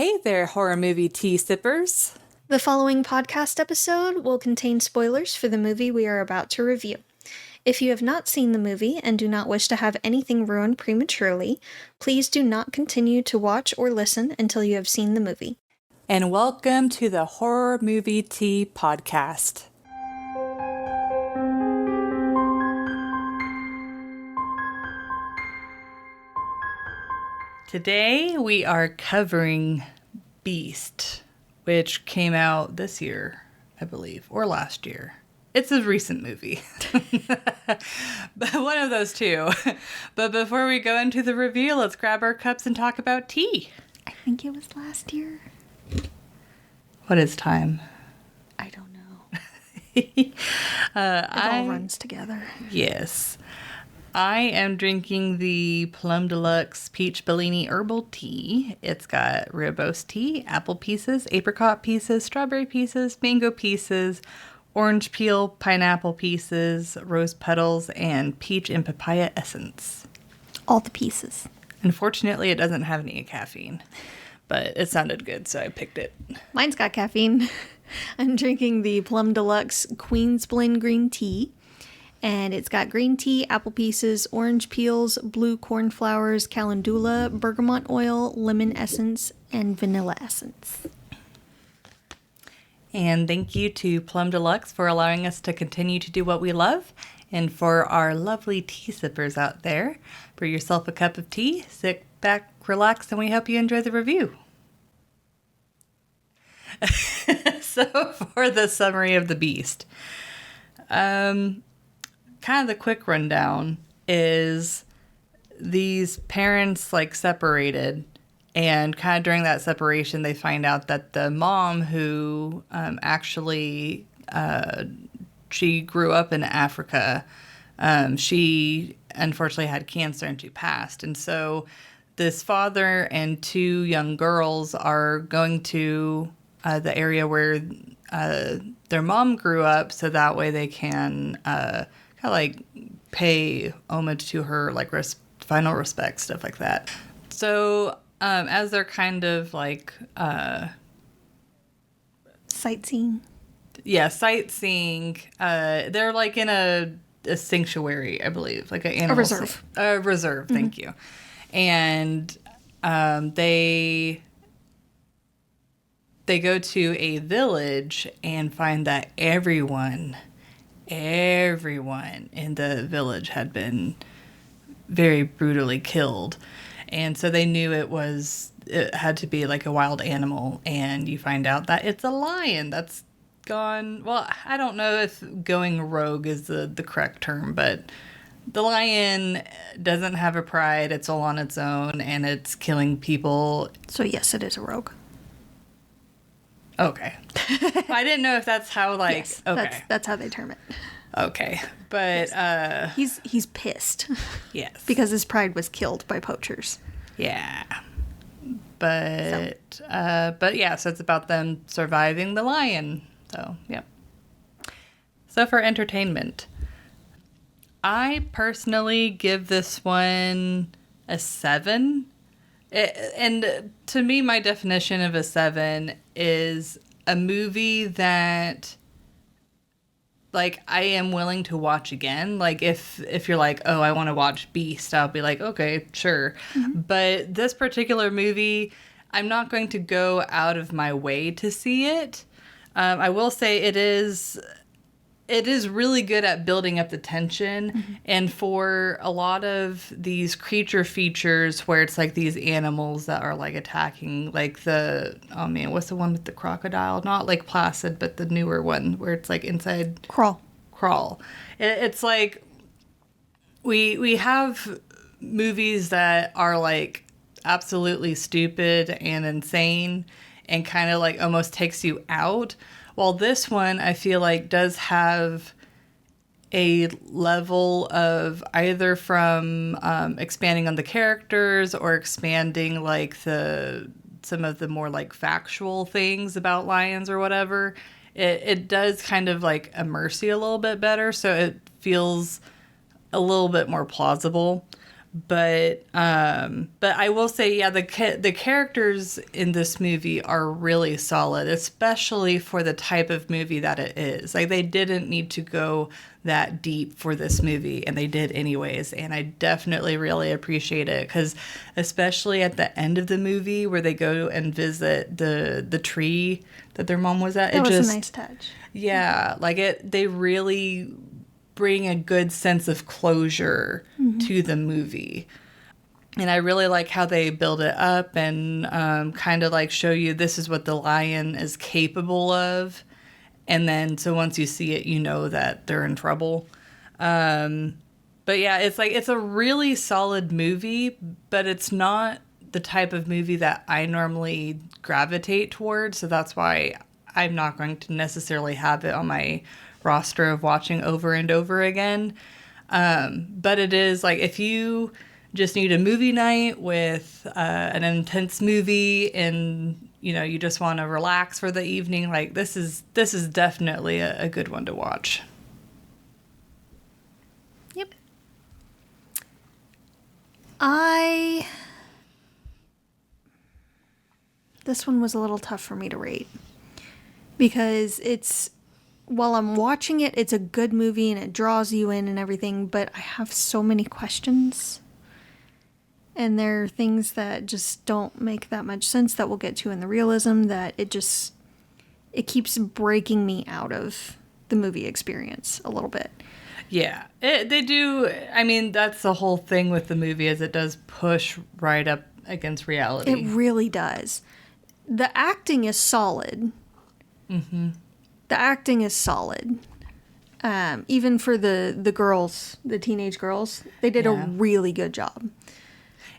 Hey there, horror movie tea sippers. The following podcast episode will contain spoilers for the movie we are about to review. If you have not seen the movie and do not wish to have anything ruined prematurely, please do not continue to watch or listen until you have seen the movie. And welcome to the Horror Movie Tea Podcast. Today we are covering Beast, which came out this year, I believe, or last year. It's a recent movie. But one of those two. But before we go into the review, let's grab our cups and talk about tea. I think it was last year. What is time? I don't know. It all runs together. Yes. I am drinking the Plum Deluxe Peach Bellini Herbal Tea. It's got rooibos tea, apple pieces, apricot pieces, strawberry pieces, mango pieces, orange peel, pineapple pieces, rose petals, and peach and papaya essence. All the pieces. Unfortunately, it doesn't have any caffeine, but it sounded good, so I picked it. Mine's got caffeine. I'm drinking the Plum Deluxe Queen's Blend Green Tea. And it's got green tea, apple pieces, orange peels, blue cornflowers, calendula, bergamot oil, lemon essence, and vanilla essence. And thank you to Plum Deluxe for allowing us to continue to do what we love. And for our lovely tea sippers out there, pour yourself a cup of tea, sit back, relax, and we hope you enjoy the review. So for the summary of The Beast. Kind of the quick rundown is these parents separated, and kind of during that separation they find out that the mom who actually she grew up in Africa, she unfortunately had cancer and she passed, and so this father and two young girls are going to the area where their mom grew up, so that way they can pay homage to her, final respect, stuff like that. So as they're kind of sightseeing. Yeah, sightseeing. They're in a sanctuary, I believe, like an animal reserve. A reserve. Mm-hmm. Thank you. And they go to a village and find that everyone in the village had been very brutally killed. And so they knew it had to be a wild animal. And you find out that it's a lion that's gone. Well, I don't know if going rogue is the correct term, but the lion doesn't have a pride. It's all on its own, and it's killing people. So yes, it is a rogue. Okay. I didn't know if that's how yes, okay. That's how they term it. Okay. But yes. He's pissed. Yes. Because his pride was killed by poachers. Yeah. But yeah, so it's about them surviving the lion. So, yeah. So for entertainment, I personally give this one a 7. And to me, my definition of a 7 is a movie that I am willing to watch again. If you're oh, I want to watch Beast, I'll be okay, sure. Mm-hmm. But this particular movie, I'm not going to go out of my way to see it. I will say it is really good at building up the tension. Mm-hmm. And for a lot of these creature features where it's these animals that are attacking, what's the one with the crocodile? Not Lake Placid, but the newer one where it's inside. Crawl. It's we have movies that are absolutely stupid and insane and kind of almost takes you out. While this one, I feel does have a level of either from expanding on the characters or expanding some of the more factual things about lions or whatever. It does kind of immerse you a little bit better, so it feels a little bit more plausible. But I will say, yeah, the characters in this movie are really solid, especially for the type of movie that it is. Like, they didn't need to go that deep for this movie, and they did anyways. And I definitely really appreciate it, because especially at the end of the movie where they go and visit the tree that their mom was at, That was a nice touch. Yeah, like they really bring a good sense of closure to the movie. And I really like how they build it up and kind of like show you this is what the lion is capable of. And then so once you see it, you know that they're in trouble. But yeah, it's a really solid movie, but it's not the type of movie that I normally gravitate towards. So that's why I'm not going to necessarily have it on my roster of watching over and over again. But it is like, if you just need a movie night with an intense movie and you just want to relax for the evening, like this is definitely a good one to watch. Yep. This one was a little tough for me to rate, because while I'm watching it, it's a good movie and it draws you in and everything, but I have so many questions. And there are things that just don't make that much sense that we'll get to in the realism, that it keeps breaking me out of the movie experience a little bit. Yeah, they do. I mean, that's the whole thing with the movie, is it does push right up against reality. It really does. The acting is solid. Mm-hmm. The acting is solid. Even for the girls, the teenage girls, they did a really good job.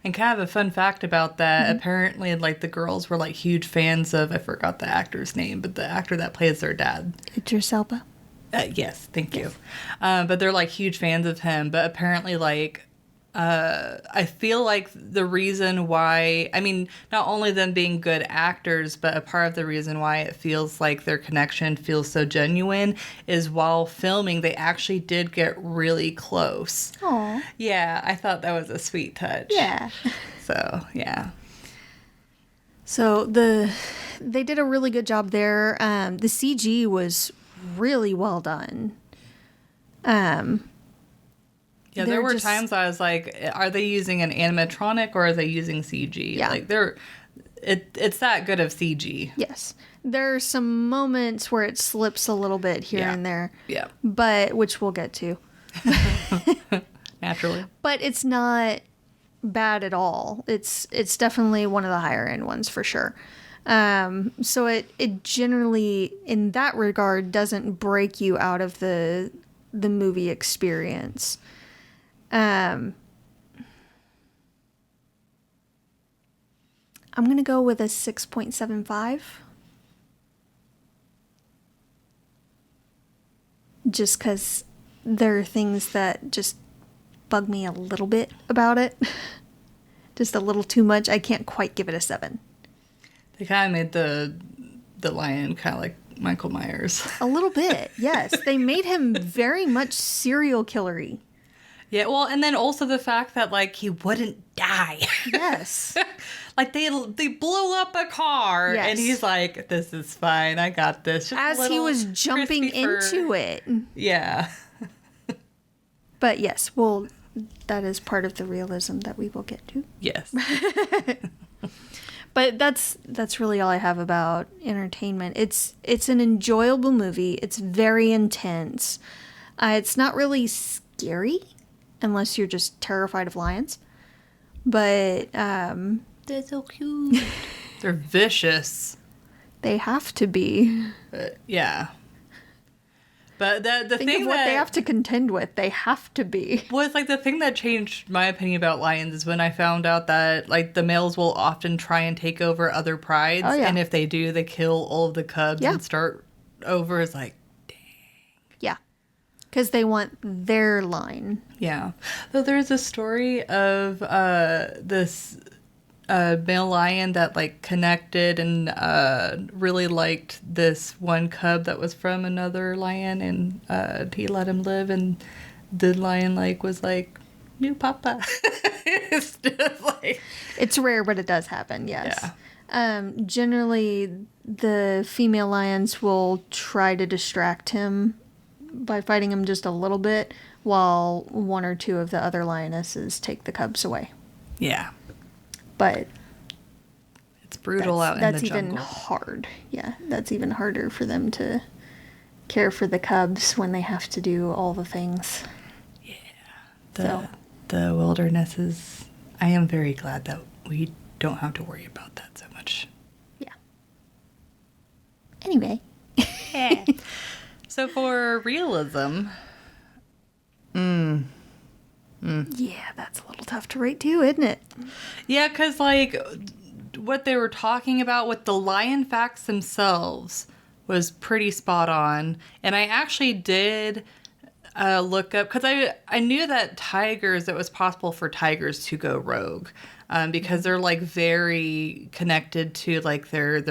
And kind of a fun fact about that, apparently, like, the girls were, like, huge fans of, I forgot the actor's name, but the actor that plays their dad. Idris Elba? Yes, thank you. But they're, like, huge fans of him. But apparently, like, I feel like the reason why, I mean, not only them being good actors, but a part of the reason why it feels like their connection feels so genuine is while filming, they actually did get really close. Aww. Yeah, I thought that was a sweet touch. Yeah. So, yeah. So they did a really good job there. The CG was really well done. Yeah, there were times I was like, are they using an animatronic or are they using CG? Yeah. Like, it's that good of CG. Yes. There are some moments where it slips a little bit here and there. Yeah. But, which we'll get to. Naturally. But it's not bad at all. It's definitely one of the higher end ones for sure. So it generally, in that regard, doesn't break you out of the movie experience. I'm going to go with a 6.75. Just because there are things that just bug me a little bit about it. Just a little too much. I can't quite give it a 7. They kind of made the lion kind of like Michael Myers. A little bit, yes. They made him very much serial killer-y. Yeah, well, and then also the fact that, like, he wouldn't die. Yes. Like, they blew up a car, yes. and he's like, this is fine, I got this. Just as he was jumping into it. Yeah. But yes, well, that is part of the realism that we will get to. Yes. But that's really all I have about Entertainment. It's an enjoyable movie. It's very intense. It's not really scary, unless you're just terrified of lions. But they're so cute. They're vicious. They have to be. Yeah. But the Think thing of what that they have to contend with. They have to be. was like the thing that changed my opinion about lions is when I found out that like the males will often try and take over other prides, and if they do, they kill all of the cubs and start over. It's like, dang. Yeah, because they want their line. Yeah. Though there's a story of this male lion that like connected and really liked this one cub that was from another lion, and he let him live, and the lion like was like, new papa. It's just like, It's rare, but it does happen, yes. Generally, the female lions will try to distract him by fighting him just a little bit, while one or two of the other lionesses take the cubs away. yeah, But it's brutal out in the that's even jungle. hard. Yeah, that's even harder for them to care for the cubs when they have to do all the things. The wilderness is. I am very glad that we don't have to worry about that so much. Yeah. Anyway. So for realism, Yeah, that's a little tough to rate too, isn't it? yeah, because like what they were talking about with the lion facts themselves was pretty spot on, and I actually did look up because I knew that tigers, it was possible for tigers to go rogue, because they're like very connected to like their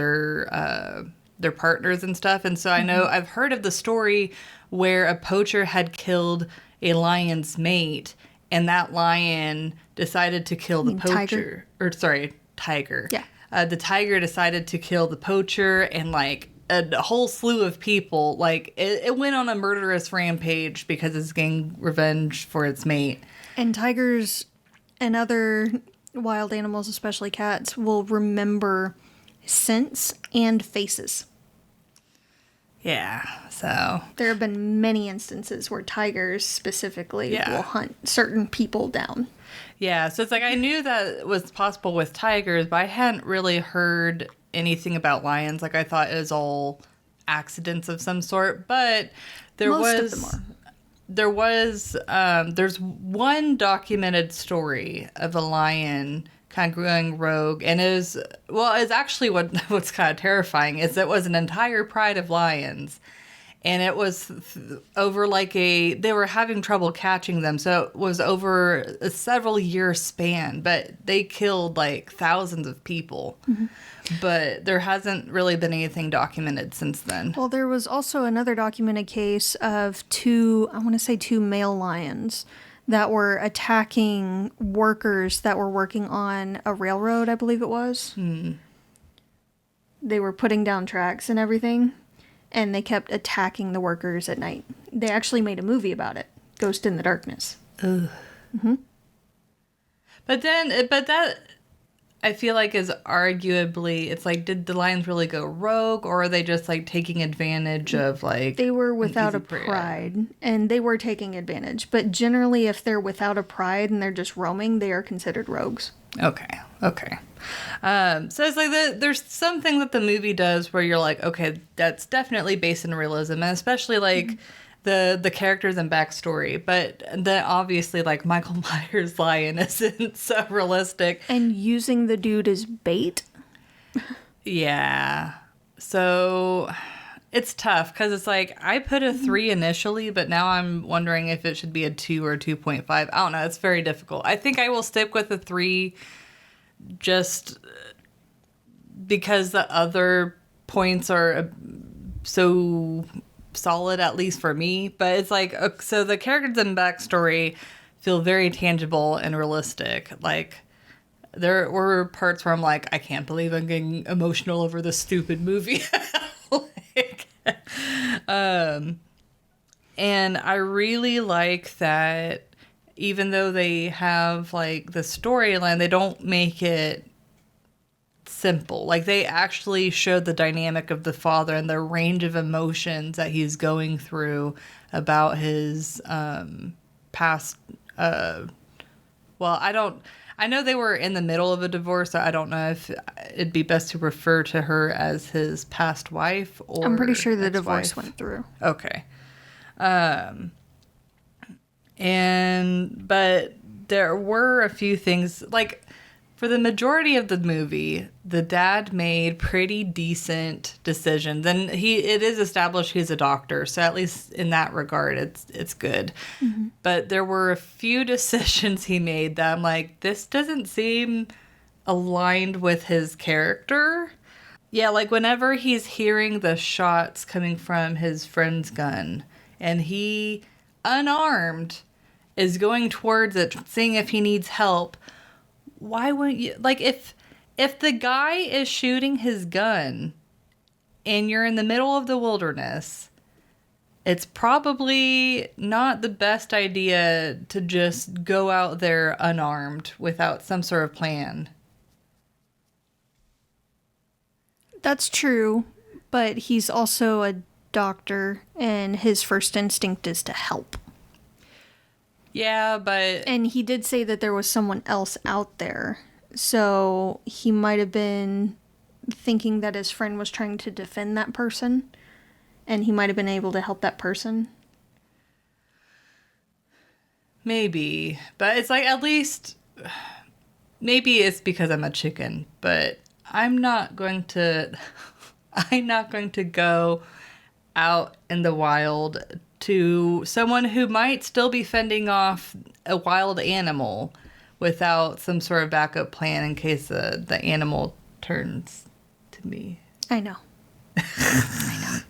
partners and stuff. And so I know I've heard of the story where a poacher had killed a lion's mate, and that lion decided to kill the poacher. Tiger. Yeah. The tiger decided to kill the poacher, and like a whole slew of people, like it went on a murderous rampage because it's getting revenge for its mate. And tigers and other wild animals, especially cats, will remember scents and faces. Yeah, so There have been many instances where tigers specifically will hunt certain people down. yeah, so it's like I knew that it was possible with tigers, but I hadn't really heard anything about lions. Like I thought it was all accidents of some sort, but Most of them are. There's one documented story of a lion kind of going rogue, and it's actually what's kind of terrifying is it was an entire pride of lions, and it was over like they were having trouble catching them, so it was over a several year span, but they killed like thousands of people. But there hasn't really been anything documented since then. Well, there was also another documented case of two male lions that were attacking workers that were working on a railroad, I believe it was. They were putting down tracks and everything, and they kept attacking the workers at night. They actually made a movie about it, Ghost in the Darkness. Ugh. But that I feel like is arguably, it's like, did the lions really go rogue, or are they just like taking advantage of like... They were without a easy prey? pride, and they were taking advantage. But generally, if they're without a pride and they're just roaming, they are considered rogues. Okay. So it's like there's something that the movie does where you're like, okay, that's definitely based in realism, and especially like the characters and backstory. But then obviously like Michael Myers' lion isn't so realistic. And using the dude as bait. Yeah. So it's tough because it's like I put a 3 initially, but now I'm wondering if it should be a 2 or 2.5. I don't know. It's very difficult. I think I will stick with a 3 just because the other points are so solid, at least for me. But it's like, so the characters and backstory feel very tangible and realistic. Like, there were parts where I'm like, I can't believe I'm getting emotional over this stupid movie. And I really like that even though they have like the storyline, they don't make it simple. Like they actually showed the dynamic of the father and the range of emotions that he's going through about his past. I know they were in the middle of a divorce, so I don't know if it'd be best to refer to her as his past wife or I'm pretty sure the ex-wife. divorce went through. Okay. But there were a few things, like, for the majority of the movie, the dad made pretty decent decisions, and it is established he's a doctor, so at least in that regard, it's good. Mm-hmm. But there were a few decisions he made that I'm like, this doesn't seem aligned with his character. Yeah, like whenever he's hearing the shots coming from his friend's gun, and he, unarmed, is going towards it, seeing if he needs help. why wouldn't you, like, if the guy is shooting his gun and you're in the middle of the wilderness, it's probably not the best idea to just go out there unarmed without some sort of plan. That's true, but he's also a doctor, and his first instinct is to help. Yeah, but... And he did say that there was someone else out there, so he might have been thinking that his friend was trying to defend that person, and he might have been able to help that person. Maybe, but it's like, at least... Maybe it's because I'm a chicken, but I'm not going to go out in the wild to someone who might still be fending off a wild animal without some sort of backup plan in case the animal turns to me. I know. I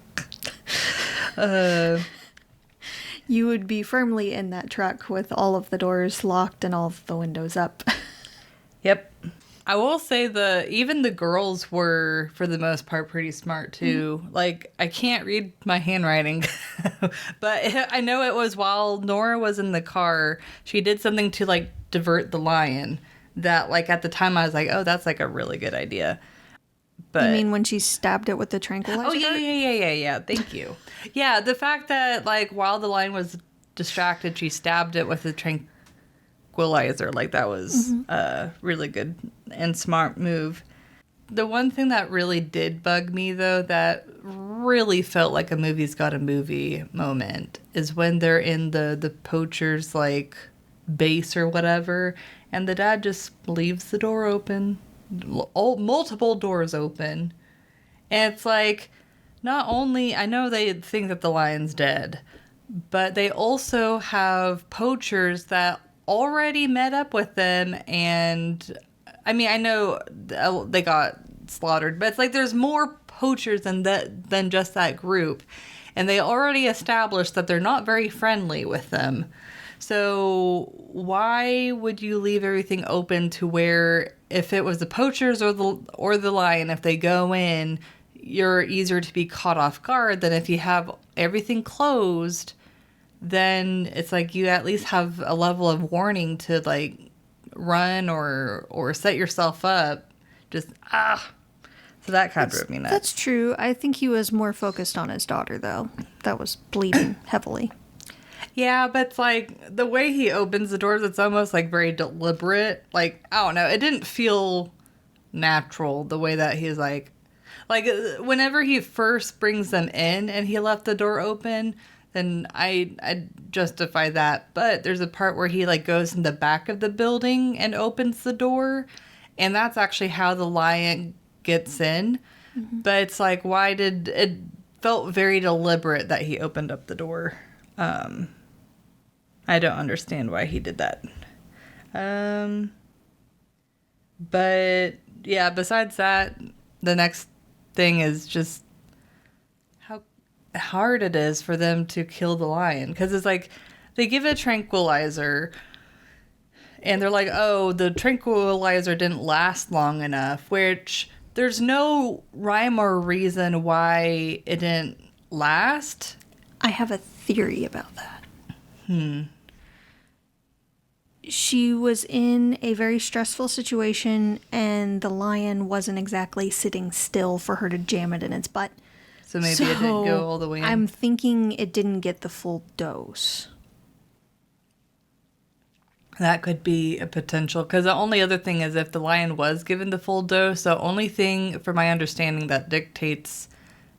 know. You would be firmly in that truck with all of the doors locked and all of the windows up. Yep. I will say even the girls were, for the most part, pretty smart, too. Mm-hmm. Like, I can't read my handwriting, but I know it was while Nora was in the car, she did something to, like, divert the lion that, like, at the time I was like, oh, that's, like, a really good idea. But you mean when she stabbed it with the tranquilizer? Oh, yeah. Thank you. Yeah, the fact that, like, while the lion was distracted, she stabbed it with the tranquilizer, like, that was a really good and smart move. The one thing that really did bug me, though, that really felt like a movie's got a movie moment, is when they're in the poacher's, like, base or whatever, and the dad just leaves the door open, multiple doors open, and it's like, not only, I know they think that the lion's dead, but they also have poachers that already met up with them, and I mean, I know they got slaughtered, but it's like there's more poachers than just that group, and they already established that they're not very friendly with them. So why would you leave everything open to where if it was the poachers or the lion, if they go in, you're easier to be caught off guard than if you have everything closed? Then it's like you at least have a level of warning to, like, run or set yourself up. Just, So that kind of drove me nuts. That's true. I think he was more focused on his daughter, though. That was bleeding heavily. Yeah, but it's like the way he opens the doors, it's almost like very deliberate. Like, I don't know. It didn't feel natural the way that he's like whenever he first brings them in and he left the door open, then I justify that. But there's a part where he, like, goes in the back of the building and opens the door, and that's actually how the lion gets in. Mm-hmm. But it's like, why did it felt very deliberate that he opened up the door. I don't understand why he did that. But yeah, besides that, the next thing is just how hard it is for them to kill the lion. Because it's like, they give it a tranquilizer, and they're like, oh, the tranquilizer didn't last long enough, which there's no rhyme or reason why it didn't last. I have a theory about that. She was in a very stressful situation, and the lion wasn't exactly sitting still for her to jam it in its butt. So maybe it didn't go all the way in. I'm thinking it didn't get the full dose. That could be a potential, because the only other thing is if the lion was given the full dose, the only thing, from my understanding, that dictates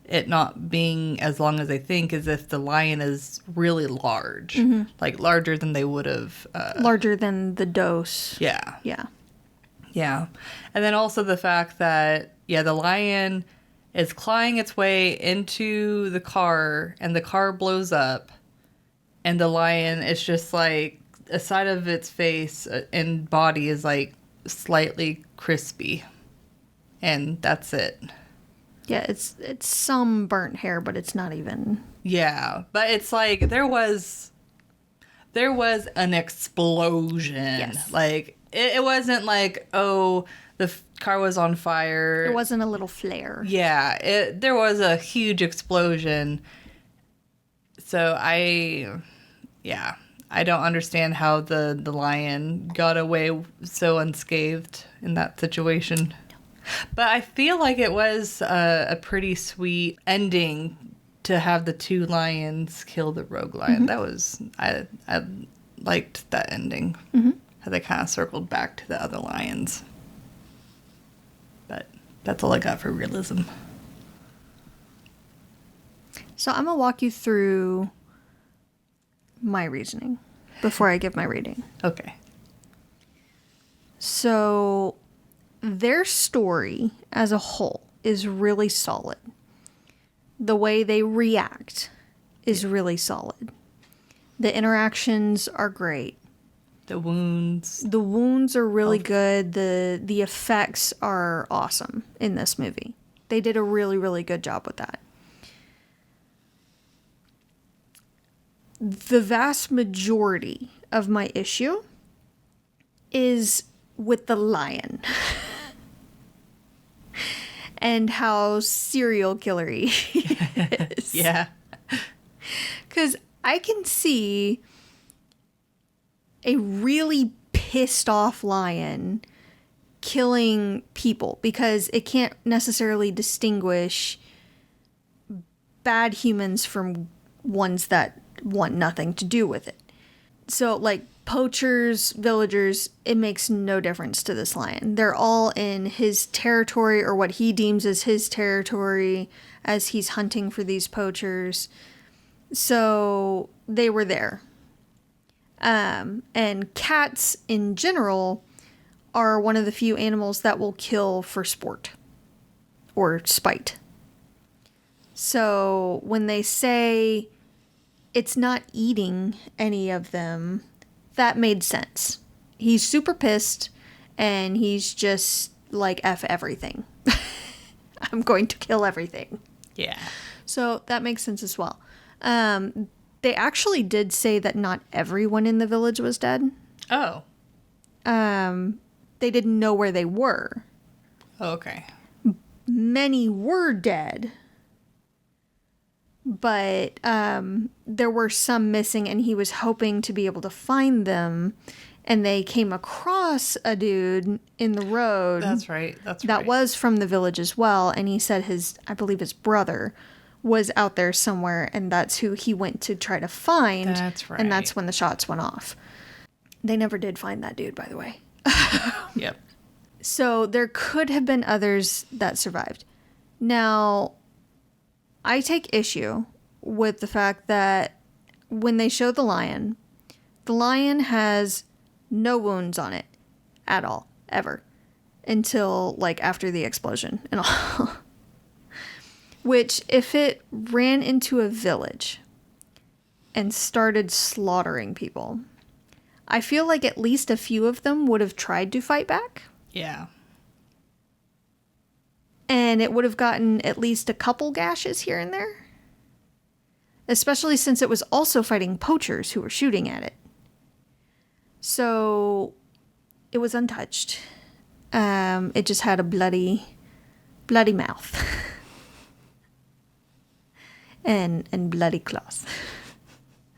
it not being as long as they think is if the lion is really large, like larger than they would have. Larger than the dose. Yeah. Yeah. Yeah. And then also the fact that, the lion is clawing its way into the car, and the car blows up, and the lion is just like, a side of its face and body is like slightly crispy, and that's it. Yeah, it's some burnt hair, but it's not even. Yeah, but it's like there was an explosion. Yes. Like, It wasn't like, oh, the car was on fire. It wasn't a little flare. Yeah, there was a huge explosion. So I don't understand how the lion got away so unscathed in that situation. But I feel like it was a pretty sweet ending to have the two lions kill the rogue lion. That was, I liked that ending. How they kind of circled back to the other lions. But that's all I got for realism. So I'm going to walk you through my reasoning before I give my rating. Okay. So their story as a whole is really solid. The way they react is really solid. The interactions are great. The wounds. The wounds are really good. The effects are awesome in this movie. They did a really, really good job with that. The vast majority of my issue is with the lion. And how serial killer-y he is. Yeah. Because I can see a really pissed off lion killing people because it can't necessarily distinguish bad humans from ones that want nothing to do with it. So, like, poachers, villagers, it makes no difference to this lion. They're all in his territory, or what he deems as his territory, as he's hunting for these poachers. So they were there. And cats in general are one of the few animals that will kill for sport or spite. So when they say it's not eating any of them, that made sense. He's super pissed and he's just like, F everything. I'm going to kill everything. Yeah. So that makes sense as well. They actually did say that not everyone in the village was dead. Oh. They didn't know where they were. Okay. Many were dead. But there were some missing, and he was hoping to be able to find them. And they came across a dude in the road. That's right. That was from the village as well. And he said I believe his brother was out there somewhere, and that's who he went to try to find. That's right. And that's when the shots went off. They never did find that dude, by the way. Yep. So there could have been others that survived. Now, I take issue with the fact that when they show the lion has no wounds on it at all, ever, until like after the explosion and all. Which, if it ran into a village and started slaughtering people, I feel like at least a few of them would have tried to fight back. Yeah. And it would have gotten at least a couple gashes here and there. Especially since it was also fighting poachers who were shooting at it. So it was untouched. It just had a bloody mouth. and bloody claws.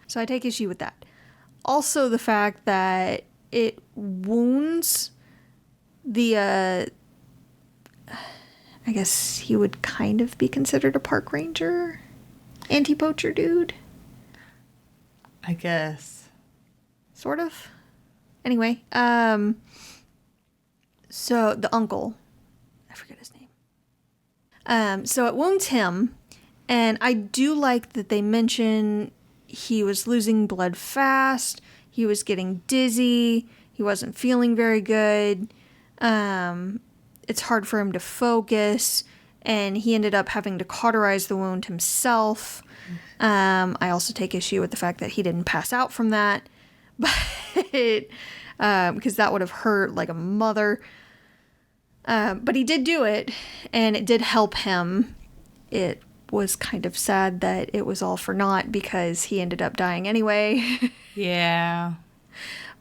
So I take issue with that. Also the fact that it wounds the, I guess he would kind of be considered a park ranger, anti-poacher dude. I guess. Sort of. Anyway, so the uncle, I forget his name. So it wounds him, and I do like that they mention he was losing blood fast, he was getting dizzy, he wasn't feeling very good, it's hard for him to focus, and he ended up having to cauterize the wound himself. I also take issue with the fact that he didn't pass out from that, but because that would have hurt like a mother. But he did do it, and it did help him. It was kind of sad that it was all for naught because he ended up dying anyway. Yeah.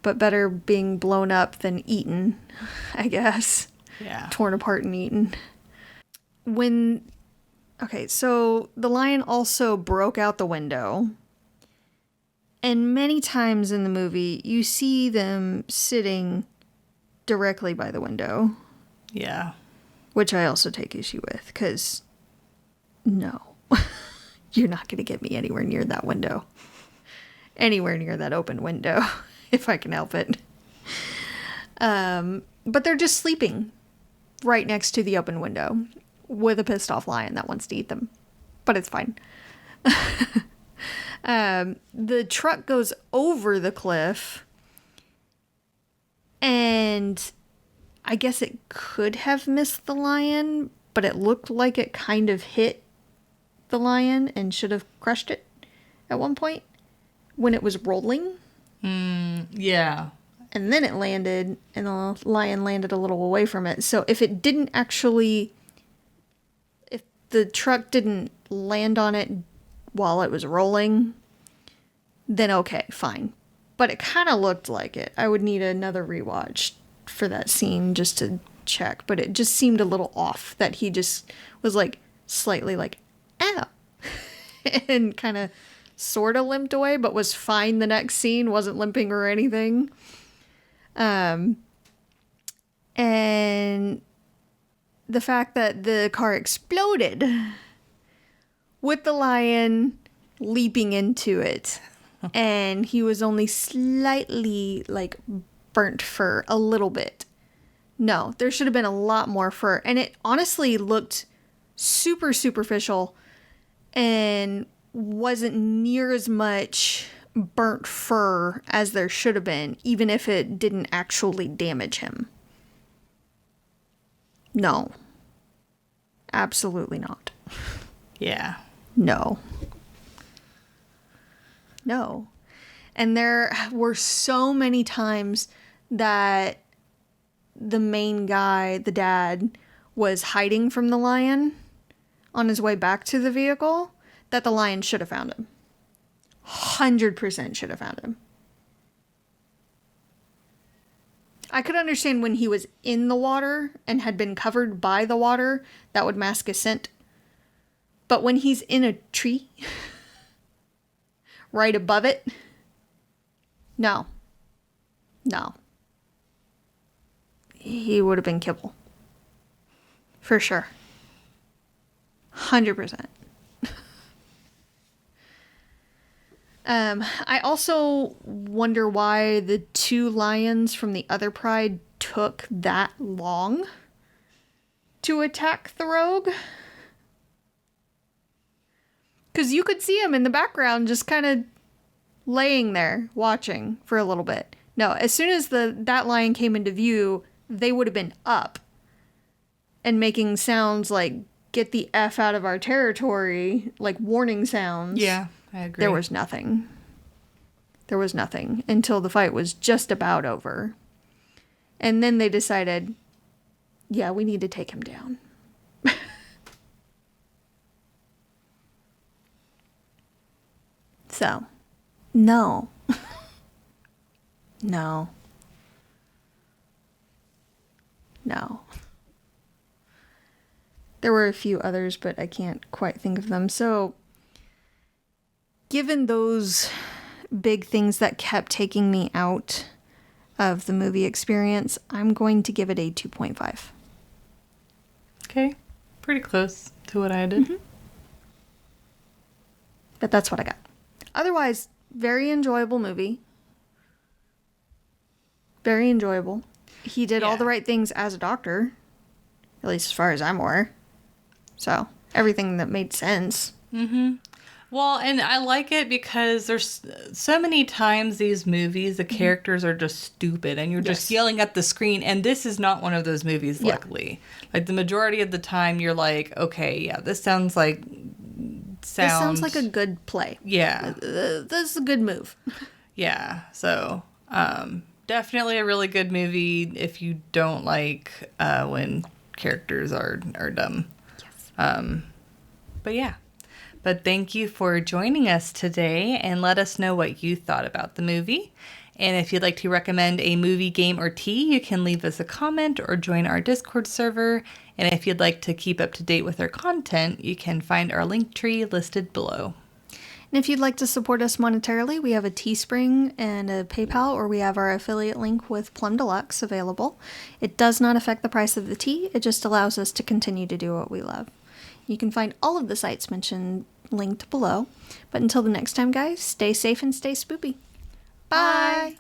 but better being blown up than eaten, I guess. Yeah. Torn apart and eaten. Okay, so the lion also broke out the window. And many times in the movie, you see them sitting directly by the window. Yeah. Which I also take issue with, because no. You're not going to get me anywhere near that window. Anywhere near that open window, if I can help it. But they're just sleeping right next to the open window with a pissed off lion that wants to eat them. But it's fine. The truck goes over the cliff, and I guess it could have missed the lion, but it looked like it kind of hit the lion and should have crushed it at one point when it was rolling. Yeah. And then it landed, and the lion landed a little away from it. So if the truck didn't land on it while it was rolling, then okay, fine. But it kind of looked like it. I would need another rewatch for that scene just to check. But it just seemed a little off, that he just was like slightly like, ow. And kind of sort of limped away, but was fine the next scene, wasn't limping or anything. And the fact that the car exploded with the lion leaping into it, and he was only slightly like burnt fur a little bit. No, there should have been a lot more fur, and it honestly looked super superficial and wasn't near as much burnt fur as there should have been, even if it didn't actually damage him. No. Absolutely not. Yeah. No. And there were so many times that the main guy, the dad, was hiding from the lion on his way back to the vehicle, that the lion should have found him. 100% should have found him. I could understand when he was in the water and had been covered by the water, that would mask his scent. But when he's in a tree, right above it, no. He would have been kibble. For sure. 100%. I also wonder why the two lions from the other pride took that long to attack the rogue. Because you could see him in the background just kind of laying there watching for a little bit. No, as soon as that lion came into view, they would have been up and making sounds like, get the F out of our territory, like warning sounds. Yeah, I agree. There was nothing until the fight was just about over. And then they decided, yeah, we need to take him down. So, no. No. There were a few others, but I can't quite think of them. So, given those big things that kept taking me out of the movie experience, I'm going to give it a 2.5. Okay. Pretty close to what I did. Mm-hmm. But that's what I got. Otherwise, very enjoyable movie. Very enjoyable. He did all the right things as a doctor, at least as far as I'm aware. So, everything that made sense. Mm-hmm. Well, and I like it because there's so many times these movies, the characters are just stupid and you're just yelling at the screen. And this is not one of those movies, luckily. Like, the majority of the time, you're like, okay, yeah, this sounds like... This sounds like a good play. Yeah. This is a good move. Yeah. So, definitely a really good movie if you don't like when characters are dumb. Yes. But yeah. But thank you for joining us today, and let us know what you thought about the movie. And if you'd like to recommend a movie, game, or tea, you can leave us a comment or join our Discord server. And if you'd like to keep up to date with our content, you can find our link tree listed below. And if you'd like to support us monetarily, we have a Teespring and a PayPal, or we have our affiliate link with Plum Deluxe available. It does not affect the price of the tea, it just allows us to continue to do what we love. You can find all of the sites mentioned linked below. But until the next time, guys, stay safe and stay spoopy. Bye!